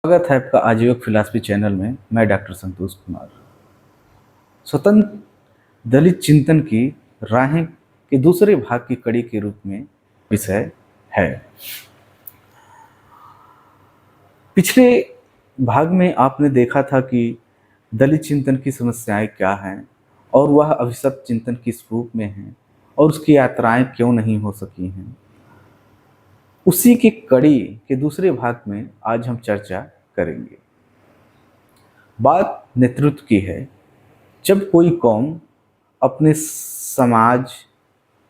स्वागत है आपका आजीविक फिलॉसफी चैनल में। मैं डॉक्टर संतोष कुमार। स्वतंत्र दलित चिंतन की राहें के दूसरे भाग की कड़ी के रूप में विषय है। पिछले भाग में आपने देखा था कि दलित चिंतन की समस्याएं क्या हैं और वह अभिशप्त चिंतन किस रूप में है और उसकी यात्राएं क्यों नहीं हो सकी हैं। उसी की कड़ी के दूसरे भाग में आज हम चर्चा करेंगे। बात नेतृत्व की है। जब कोई कौम अपने समाज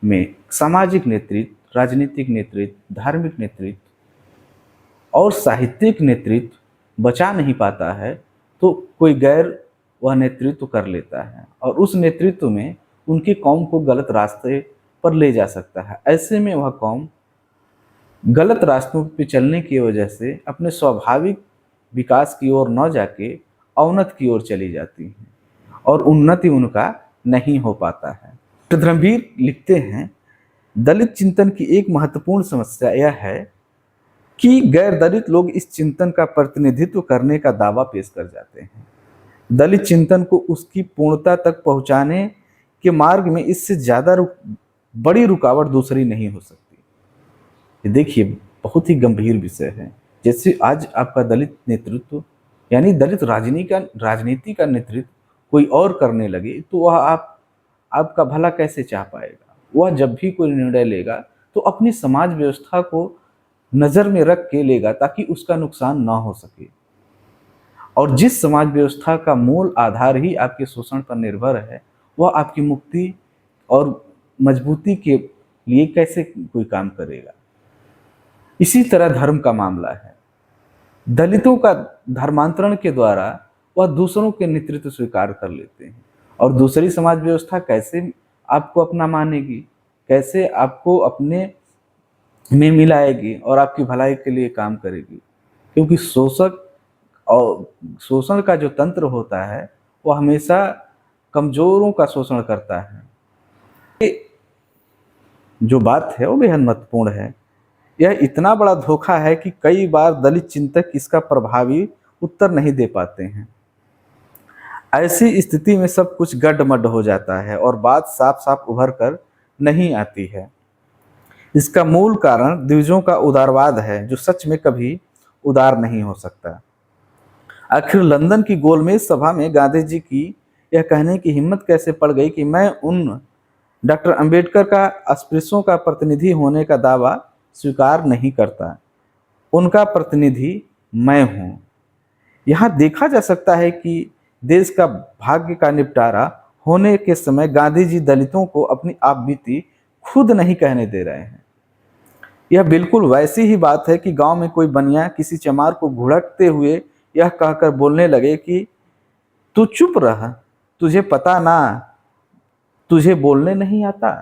में सामाजिक नेतृत्व, राजनीतिक नेतृत्व, धार्मिक नेतृत्व और साहित्यिक नेतृत्व बचा नहीं पाता है तो कोई गैर वह नेतृत्व कर लेता है और उस नेतृत्व में उनकी कौम को गलत रास्ते पर ले जा सकता है। ऐसे में वह कौम गलत रास्तों पर चलने की वजह से अपने स्वाभाविक विकास की ओर न जाके अवनत की ओर चली जाती है और उन्नति उनका नहीं हो पाता है। धर्मवीर लिखते हैं, दलित चिंतन की एक महत्वपूर्ण समस्या यह है कि गैर दलित लोग इस चिंतन का प्रतिनिधित्व करने का दावा पेश कर जाते हैं। दलित चिंतन को उसकी पूर्णता तक पहुंचाने के मार्ग में इससे ज़्यादा बड़ी रुकावट दूसरी नहीं हो सकती। ये देखिए, बहुत ही गंभीर विषय है। जैसे आज आपका दलित नेतृत्व यानी दलित राजनीति का नेतृत्व कोई और करने लगे तो वह आपका भला कैसे चाह पाएगा। वह जब भी कोई निर्णय लेगा तो अपनी समाज व्यवस्था को नज़र में रख के लेगा ताकि उसका नुकसान ना हो सके। और जिस समाज व्यवस्था का मूल आधार ही आपके शोषण पर निर्भर है, वह आपकी मुक्ति और मजबूती के लिए कैसे कोई काम करेगा। इसी तरह धर्म का मामला है। दलितों का धर्मांतरण के द्वारा वह दूसरों के नेतृत्व स्वीकार कर लेते हैं और दूसरी समाज व्यवस्था कैसे आपको अपना मानेगी, कैसे आपको अपने में मिलाएगी और आपकी भलाई के लिए काम करेगी। क्योंकि शोषक और शोषण का जो तंत्र होता है वह हमेशा कमजोरों का शोषण करता है। ये जो बात है वो बेहद महत्वपूर्ण है। यह इतना बड़ा धोखा है कि कई बार दलित चिंतक इसका प्रभावी उत्तर नहीं दे पाते हैं। ऐसी स्थिति में सब कुछ गड्ढमड्ढ हो जाता है और बात साफ साफ उभर कर नहीं आती है। इसका मूल कारण द्विजों का उदारवाद है जो सच में कभी उदार नहीं हो सकता। आखिर लंदन की गोलमेज सभा में गांधी जी की यह कहने की हिम्मत कैसे पड़ गई कि मैं उन डॉक्टर अंबेडकर का अस्पृश्यों का प्रतिनिधि होने का दावा स्वीकार नहीं करता, उनका प्रतिनिधि मैं हूँ। यहाँ देखा जा सकता है कि देश का भाग्य का निपटारा होने के समय गांधी जी दलितों को अपनी आप बीती खुद नहीं कहने दे रहे हैं। यह बिल्कुल वैसी ही बात है कि गांव में कोई बनिया किसी चमार को घुड़कते हुए यह कहकर बोलने लगे कि तू चुप रह, तुझे पता ना, तुझे बोलने नहीं आता।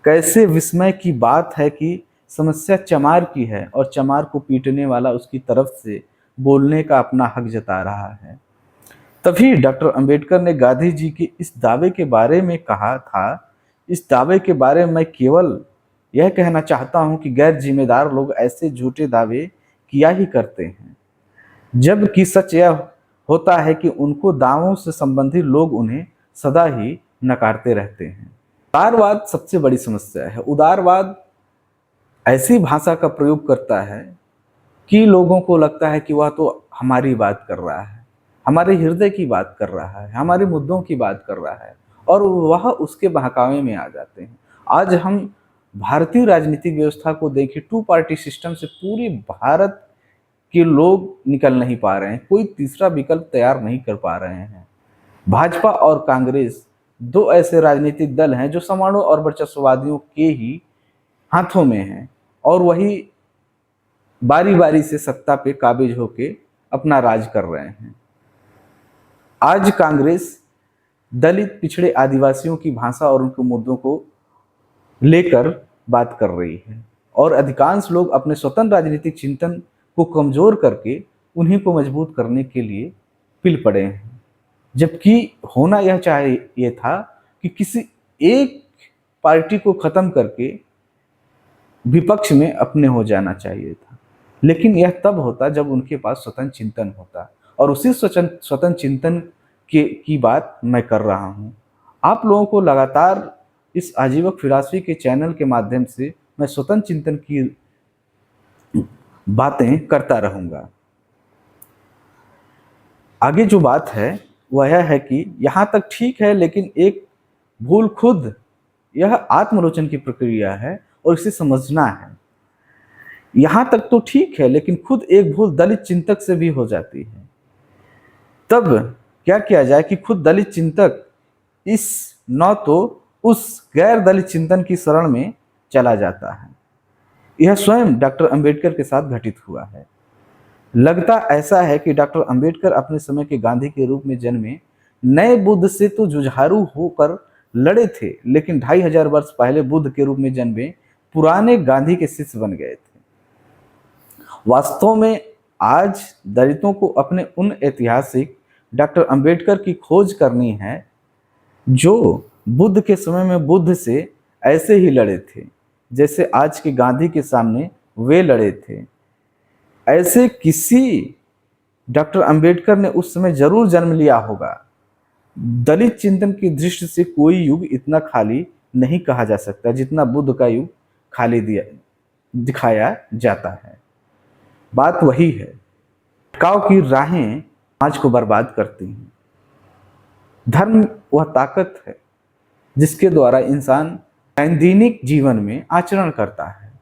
कैसे विस्मय की बात है कि समस्या चमार की है और चमार को पीटने वाला उसकी तरफ से बोलने का अपना हक जता रहा है। तभी डॉक्टर अंबेडकर ने गांधी जी के इस दावे के बारे में कहा था, इस दावे के बारे में मैं केवल यह कहना चाहता हूं कि गैर जिम्मेदार लोग ऐसे झूठे दावे किया ही करते हैं, जबकि सच यह होता है कि उनको दावों से संबंधित लोग उन्हें सदा ही नकारते रहते हैं। उदारवाद सबसे बड़ी समस्या है। उदारवाद ऐसी भाषा का प्रयोग करता है कि लोगों को लगता है कि वह तो हमारी बात कर रहा है, हमारे हृदय की बात कर रहा है, हमारे मुद्दों की बात कर रहा है और वह उसके बहकावे में आ जाते हैं। आज हम भारतीय राजनीतिक व्यवस्था को देखें, टू पार्टी सिस्टम से पूरे भारत के लोग निकल नहीं पा रहे हैं, कोई तीसरा विकल्प तैयार नहीं कर पा रहे हैं। भाजपा और कांग्रेस दो ऐसे राजनीतिक दल हैं जो समाणु और वर्चस्ववादियों के ही हाथों में हैं और वही बारी बारी से सत्ता पे काबिज होके अपना राज कर रहे हैं। आज कांग्रेस दलित, पिछड़े आदिवासियों की भाषा और उनके मुद्दों को लेकर बात कर रही है और अधिकांश लोग अपने स्वतंत्र राजनीतिक चिंतन को कमजोर करके उन्हीं को मजबूत करने के लिए पिल पड़े हैं। जबकि होना यह चाहिए था कि किसी एक पार्टी को खत्म करके विपक्ष में अपने हो जाना चाहिए था। लेकिन यह तब होता जब उनके पास स्वतंत्र चिंतन होता, और उसी स्वतंत्र चिंतन की बात मैं कर रहा हूँ। आप लोगों को लगातार इस आजीवक फिलॉसफी के चैनल के माध्यम से मैं स्वतंत्र चिंतन की बातें करता रहूँगा। आगे जो बात है वह यह है कि यहाँ तक ठीक है, लेकिन एक भूल खुद यह आत्मलोचन की प्रक्रिया है और इसे समझना है। यहाँ तक तो ठीक है, लेकिन खुद एक भूल दलित चिंतक से भी हो जाती है। तब क्या किया जाए कि खुद दलित चिंतक इस न तो उस गैर दलित चिंतन की शरण में चला जाता है। यह स्वयं डॉक्टर अंबेडकर के साथ घटित हुआ है। लगता ऐसा है कि डॉक्टर अंबेडकर अपने समय के गांधी के रूप में जन्मे नए बुद्ध से तो जुझारू होकर लड़े थे, लेकिन 2500 वर्ष पहले बुद्ध के रूप में जन्मे पुराने गांधी के शिष्य बन गए थे। वास्तव में आज दलितों को अपने उन ऐतिहासिक डॉक्टर अंबेडकर की खोज करनी है जो बुद्ध के समय में बुद्ध से ऐसे ही लड़े थे जैसे आज के गांधी के सामने वे लड़े थे। ऐसे किसी डॉक्टर अंबेडकर ने उस समय जरूर जन्म लिया होगा। दलित चिंतन की दृष्टि से कोई युग इतना खाली नहीं कहा जा सकता जितना बुद्ध का युग खाली दिखाया जाता है। बात वही है, भटकाव की राहें समाज को बर्बाद करती हैं। धर्म वह ताकत है जिसके द्वारा इंसान दैनिक जीवन में आचरण करता है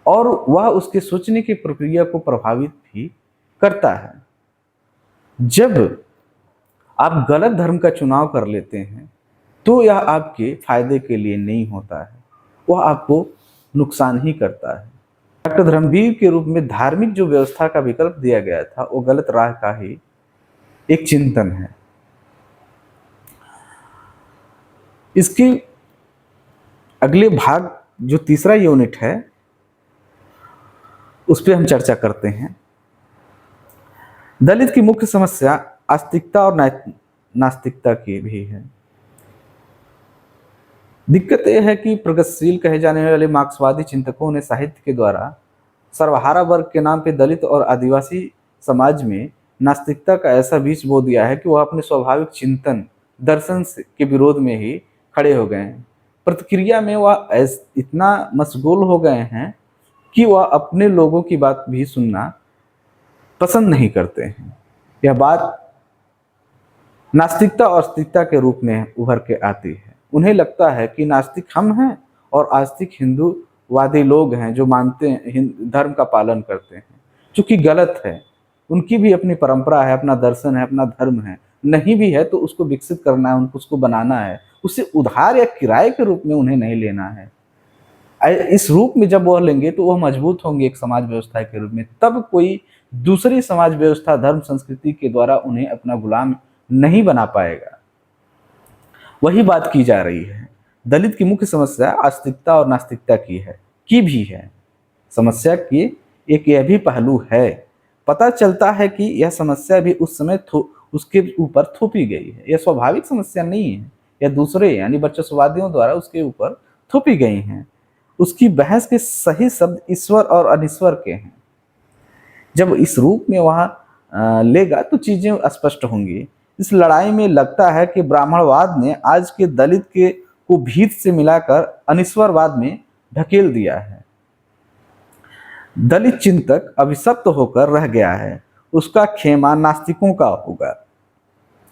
और वह उसके सोचने की प्रक्रिया को प्रभावित भी करता है। जब आप गलत धर्म का चुनाव कर लेते हैं तो यह आपके फायदे के लिए नहीं होता है, वह आपको नुकसान ही करता है। डॉक्टर धर्मवीर के रूप में धार्मिक जो व्यवस्था का विकल्प दिया गया था वो गलत राह का ही एक चिंतन है। इसके अगले भाग जो तीसरा यूनिट है उस पर हम चर्चा करते हैं। दलित की मुख्य समस्या आस्तिकता और नास्तिकता की भी है। दिक्कत यह है कि प्रगतिशील कहे जाने वाले मार्क्सवादी चिंतकों ने साहित्य के द्वारा सर्वहारा वर्ग के नाम पे दलित और आदिवासी समाज में नास्तिकता का ऐसा बीज बो दिया है कि वह अपने स्वाभाविक चिंतन दर्शन के विरोध में ही खड़े हो गए हैं। प्रतिक्रिया में वह इतना मशगूल हो गए हैं कि वह अपने लोगों की बात भी सुनना पसंद नहीं करते हैं। यह बात नास्तिकता और आस्तिकता के रूप में उभर के आती है। उन्हें लगता है कि नास्तिक हम हैं और आस्तिक हिंदूवादी लोग हैं जो मानते हैं, धर्म का पालन करते हैं, जो कि गलत है। उनकी भी अपनी परंपरा है, अपना दर्शन है, अपना धर्म है। नहीं भी है तो उसको विकसित करना है, उनको उसको बनाना है। उसे उधार या किराए के रूप में उन्हें नहीं लेना है। इस रूप में जब वह लेंगे तो वह मजबूत होंगे एक समाज व्यवस्था के रूप में। तब कोई दूसरी समाज व्यवस्था धर्म संस्कृति के द्वारा उन्हें अपना गुलाम नहीं बना पाएगा। वही बात की जा रही है। दलित की मुख्य समस्या आस्तिकता और नास्तिकता की भी है। समस्या की एक यह भी पहलू है। पता चलता है कि यह समस्या भी उस समय उसके ऊपर थोपी गई है। यह स्वाभाविक समस्या नहीं है, यह दूसरे यानी वर्चस्ववादियों द्वारा उसके ऊपर थोपी गई हैं। उसकी बहस के सही शब्द ईश्वर और अनिश्वर के हैं। जब इस रूप में वहाँ लेगा तो चीजें स्पष्ट होंगी। इस लड़ाई में लगता है कि ब्राह्मणवाद ने आज के दलित को भीत से मिलाकर अनिश्वरवाद में ढकेल दिया है। दलित चिंतक अभिशप्त होकर रह गया है, उसका खेमा नास्तिकों का होगा।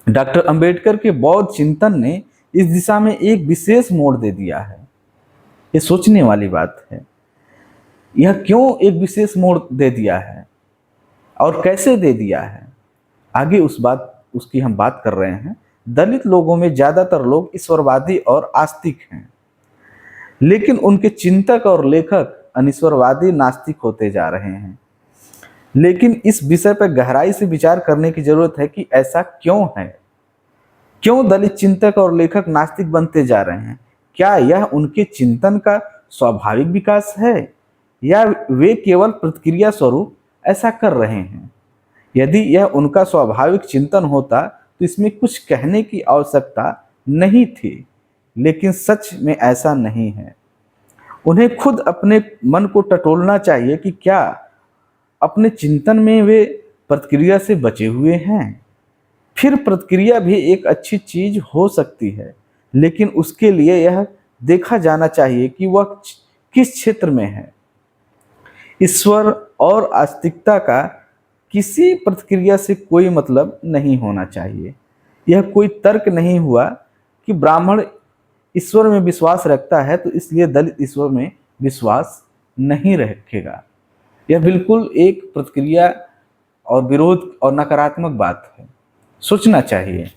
डॉक्टर अंबेडकर के बौद्ध चिंतन ने इस दिशा में एक विशेष मोड़ दे दिया है। ये सोचने वाली बात है। यह क्यों एक विशेष मोड़ दे दिया है और कैसे दे दिया है, आगे उसकी हम बात कर रहे हैं। दलित लोगों में ज्यादातर लोग ईश्वरवादी और आस्तिक हैं, लेकिन उनके चिंतक और लेखक अनिश्वरवादी नास्तिक होते जा रहे हैं। लेकिन इस विषय पर गहराई से विचार करने की जरूरत है कि ऐसा क्यों है। क्यों दलित चिंतक और लेखक नास्तिक बनते जा रहे हैं? क्या यह उनके चिंतन का स्वाभाविक विकास है या वे केवल प्रतिक्रिया स्वरूप ऐसा कर रहे हैं? यदि यह उनका स्वाभाविक चिंतन होता तो इसमें कुछ कहने की आवश्यकता नहीं थी, लेकिन सच में ऐसा नहीं है। उन्हें खुद अपने मन को टटोलना चाहिए कि क्या अपने चिंतन में वे प्रतिक्रिया से बचे हुए हैं। फिर प्रतिक्रिया भी एक अच्छी चीज हो सकती है, लेकिन उसके लिए यह देखा जाना चाहिए कि वह किस क्षेत्र में है। ईश्वर और आस्तिकता का किसी प्रतिक्रिया से कोई मतलब नहीं होना चाहिए। यह कोई तर्क नहीं हुआ कि ब्राह्मण ईश्वर में विश्वास रखता है तो इसलिए दलित ईश्वर में विश्वास नहीं रखेगा। यह बिल्कुल एक प्रतिक्रिया और विरोध और नकारात्मक बात है, सोचना चाहिए।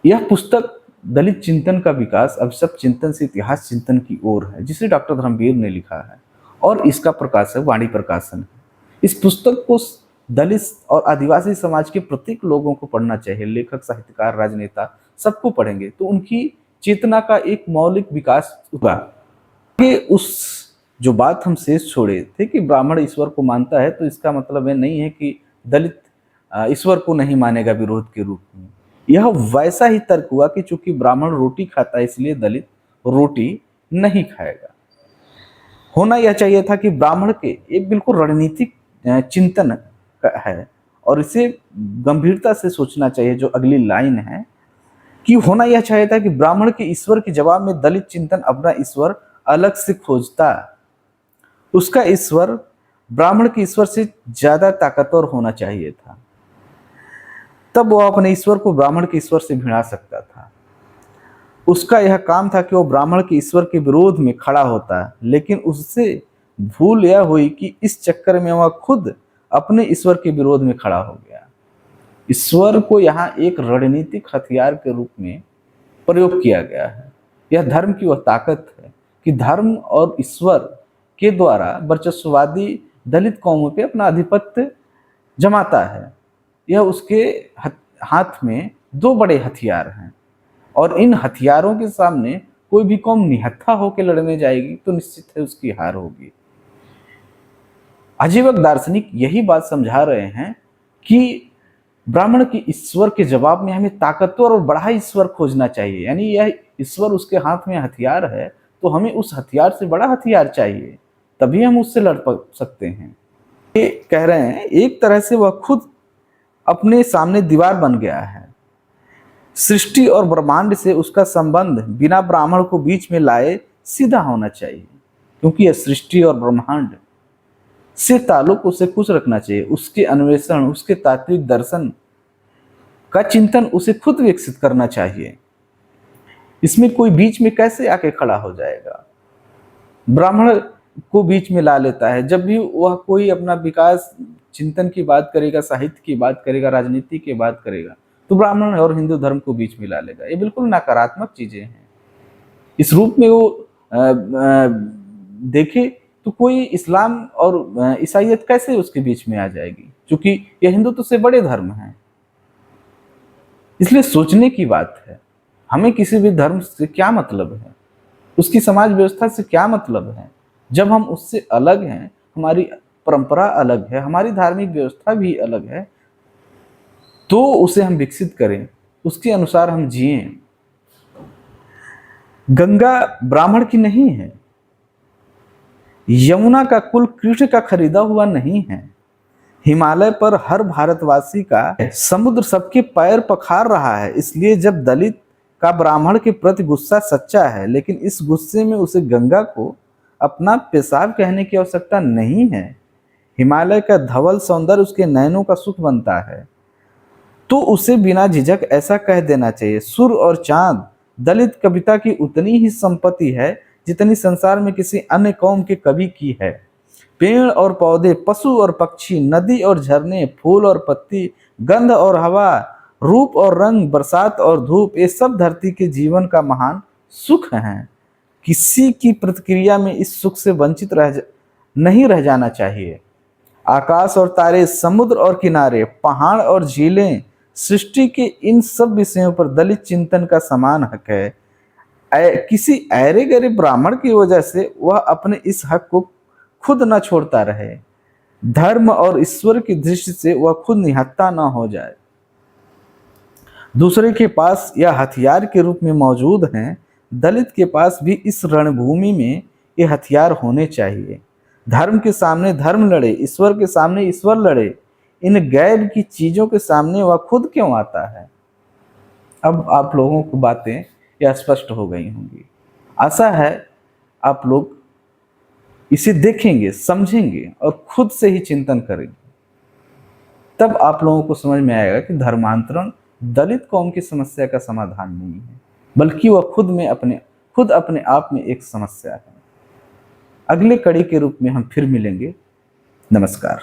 यह पुस्तक दलित चिंतन का विकास अभिशप्त चिंतन से इतिहास चिंतन की ओर है, जिसे डॉक्टर धर्मवीर ने लिखा है और इसका प्रकाशक वाणी प्रकाशन है। इस पुस्तक को दलित और आदिवासी समाज के प्रत्येक लोगों को पढ़ना चाहिए। लेखक, साहित्यकार, राजनेता सबको पढ़ेंगे तो उनकी चेतना का एक मौलिक विकास होगा। कि उस जो बात हम शेष छोड़े थे कि ब्राह्मण ईश्वर को मानता है, तो इसका मतलब यह नहीं है कि दलित ईश्वर को नहीं मानेगा विरोध के रूप में। यह वैसा ही तर्क हुआ कि चूंकि ब्राह्मण रोटी खाता है इसलिए दलित रोटी नहीं खाएगा। होना यह चाहिए था कि ब्राह्मण के एक बिल्कुल रणनीतिक चिंतन है और इसे गंभीरता से सोचना चाहिए। जो अगली लाइन है कि होना यह चाहिए था कि ब्राह्मण के ईश्वर के जवाब में दलित चिंतन अपना ईश्वर अलग से खोजता। उसका ईश्वर ब्राह्मण के ईश्वर से ज्यादा ताकतवर होना चाहिए था, तब वह अपने ईश्वर को ब्राह्मण के ईश्वर से भिड़ा सकता था। उसका यह काम था कि वह ब्राह्मण के ईश्वर के विरोध में खड़ा होता, लेकिन उससे भूल यह हुई कि इस चक्कर में वह खुद अपने ईश्वर के विरोध में खड़ा हो गया। ईश्वर को यहाँ एक रणनीतिक हथियार के रूप में प्रयोग किया गया है। यह धर्म की वह ताकत है कि धर्म और ईश्वर के द्वारा वर्चस्ववादी दलित कौमों पे अपना आधिपत्य जमाता है। यह उसके हाथ में दो बड़े हथियार हैं और इन हथियारों के सामने कोई भी कौम निहत्था होकर लड़ने जाएगी तो निश्चित है उसकी हार होगी। आजीवक दार्शनिक यही बात समझा रहे हैं कि ब्राह्मण के ईश्वर के जवाब में हमें ताकतवर और बड़ा ईश्वर खोजना चाहिए। यानी यह ईश्वर उसके हाथ में हथियार है तो हमें उस हथियार से बड़ा हथियार चाहिए, तभी हम उससे लड़ सकते हैं। ये कह रहे हैं एक तरह से वह खुद अपने सामने दीवार बन गया है। सृष्टि और ब्रह्मांड से उसका संबंध बिना ब्राह्मण को बीच में लाए सीधा होना चाहिए, क्योंकि यह सृष्टि और ब्रह्मांड से ताल्लुक उसे खुश रखना चाहिए। उसके अन्वेषण, उसके तात्विक दर्शन का चिंतन उसे खुद विकसित करना चाहिए। इसमें कोई बीच में कैसे आके खड़ा हो जाएगा? ब्राह्मण को बीच में ला लेता है। जब भी वह कोई अपना विकास चिंतन की बात करेगा, साहित्य की बात करेगा, राजनीति की बात करेगा, तो ब्राह्मण और हिंदू धर्म को बीच में ला लेगा। ये बिल्कुल नकारात्मक चीजें हैं। इस रूप में वो देखे तो कोई इस्लाम और ईसाईयत कैसे उसके बीच में आ जाएगी, क्योंकि यह हिंदुत्व से बड़े धर्म हैं। इसलिए सोचने की बात है, हमें किसी भी धर्म से क्या मतलब है, उसकी समाज व्यवस्था से क्या मतलब है। जब हम उससे अलग हैं, हमारी परंपरा अलग है, हमारी धार्मिक व्यवस्था भी अलग है, तो उसे हम विकसित करें, उसके अनुसार हम जिएं। गंगा ब्राह्मण की नहीं है, यमुना का कुल कृष्ण का खरीदा हुआ नहीं है, हिमालय पर हर भारतवासी का समुद्र सबके पैर पखार रहा है। इसलिए जब दलित का ब्राह्मण के प्रति गुस्सा सच्चा है, लेकिन इस गुस्से में उसे गंगा को अपना पेशाब कहने की आवश्यकता नहीं है। हिमालय का धवल सौंदर्य उसके नयनों का सुख बनता है, तो उसे बिना झिझक ऐसा कह देना चाहिए। सूर्य और चांद दलित कविता की उतनी ही संपत्ति है जितनी संसार में किसी अन्य कौम के कवि की है। पेड़ और पौधे, पशु और पक्षी, नदी और झरने, फूल और पत्ती, गंध और हवा, रूप और रंग, बरसात और धूप, ये सब धरती के जीवन का महान सुख हैं। किसी की प्रतिक्रिया में इस सुख से वंचित नहीं रह जाना चाहिए। आकाश और तारे, समुद्र और किनारे, पहाड़ और झीलें, सृष्टि के इन सब विषयों पर दलित चिंतन का समान हक है। किसी ऐरे गैरे ब्राह्मण की वजह से वह अपने इस हक को खुद न छोड़ता रहे। धर्म और ईश्वर की दृष्टि से वह खुद निहत्था न हो जाए। दूसरे के पास यह हथियार के रूप में मौजूद हैं, दलित के पास भी इस रणभूमि में ये हथियार होने चाहिए। धर्म के सामने धर्म लड़े, ईश्वर के सामने ईश्वर लड़े, इन गैर की चीजों के सामने वह खुद क्यों आता है। अब आप लोगों को बातें यह स्पष्ट हो गई होंगी। आशा है आप लोग इसे देखेंगे, समझेंगे और खुद से ही चिंतन करेंगे। तब आप लोगों को समझ में आएगा कि धर्मांतरण दलित कौम की समस्या का समाधान नहीं है, बल्कि वह खुद अपने आप में एक समस्या है। अगले कड़ी के रूप में हम फिर मिलेंगे। नमस्कार।